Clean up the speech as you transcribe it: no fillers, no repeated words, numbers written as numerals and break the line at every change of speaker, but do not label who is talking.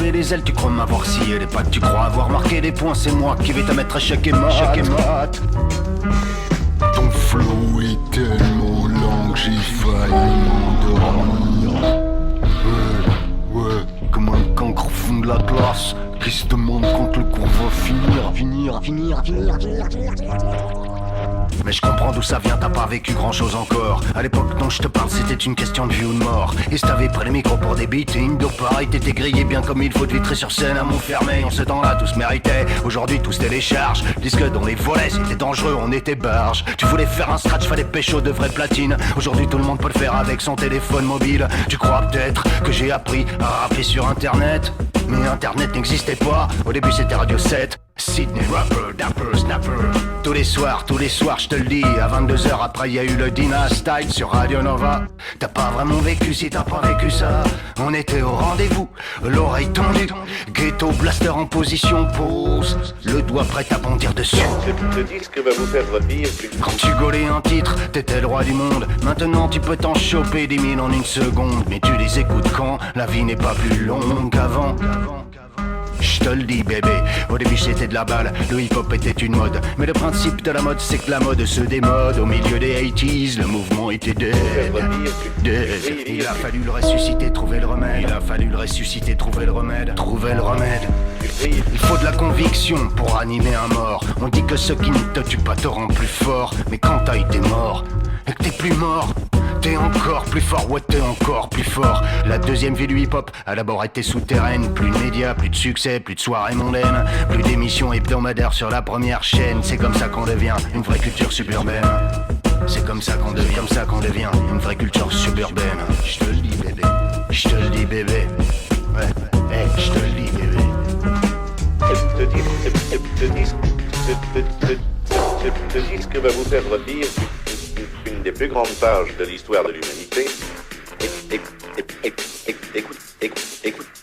lever les ailes, tu crois m'avoir scié les pattes, tu crois avoir marqué des points, c'est moi qui vais te mettre échec et mat.
Ton flow est tellement lent que j'ai failli m'endormir. Ouais, comme un cancre fond de la glace qui se demande quand le cours va finir.
Mais je comprends d'où ça vient, t'as pas vécu grand chose encore. À l'époque dont je te parle, c'était une question de vie ou de mort. Et si t'avais pris les micros pour des beatings, donc pareil, t'étais grillé bien comme il faut de vitré sur scène à Montfermeil. En ce temps-là, tous méritaient, aujourd'hui tous téléchargent. Disque dont les volets, c'était dangereux, on était barge. Tu voulais faire un scratch, fallait pécho de vraie platine. Aujourd'hui tout le monde peut le faire avec son téléphone mobile. Tu crois peut-être que j'ai appris à rapper sur internet? Mais internet n'existait pas, au début c'était Radio 7. Sydney Rapper, Dapper, Snapper. Tous les soirs, je te le dis. À 22h après y a eu le Dynastyle sur Radio Nova. T'as pas vraiment vécu si t'as pas vécu ça. On était au rendez-vous, l'oreille tendue. Ghetto blaster en position pose, le doigt prêt à bondir dessus.
Ce disque va vous faire revivre
Quand tu gaulais un titre, t'étais le roi du monde. Maintenant tu peux t'en choper 10 000 en une seconde. Mais tu les écoutes quand la vie n'est pas plus longue qu'avant. Je te le dis bébé, au début c'était de la balle, le hip-hop était une mode. Mais le principe de la mode c'est que la mode se démode. Au milieu des 80s, le mouvement était dead. Il a fallu le ressusciter, trouver le remède. Il faut de la conviction pour animer un mort. On dit que ce qui ne te tue pas te rend plus fort. Mais quand t'as été mort, et que t'es plus mort, t'es encore plus fort, ouais t'es encore plus fort. La deuxième vie du hip-hop a d'abord été souterraine. Plus de médias, plus de succès, plus de soirées mondaines, plus d'émissions hebdomadaires sur la première chaîne. C'est comme ça qu'on devient une vraie culture suburbaine. C'est comme ça qu'on devient une vraie culture suburbaine. Je te le dis bébé, je te le dis bébé. Ouais, hey, je te le dis bébé.
Ce disque va vous faire revivre une des plus grandes pages de l'histoire de l'humanité. Écoute.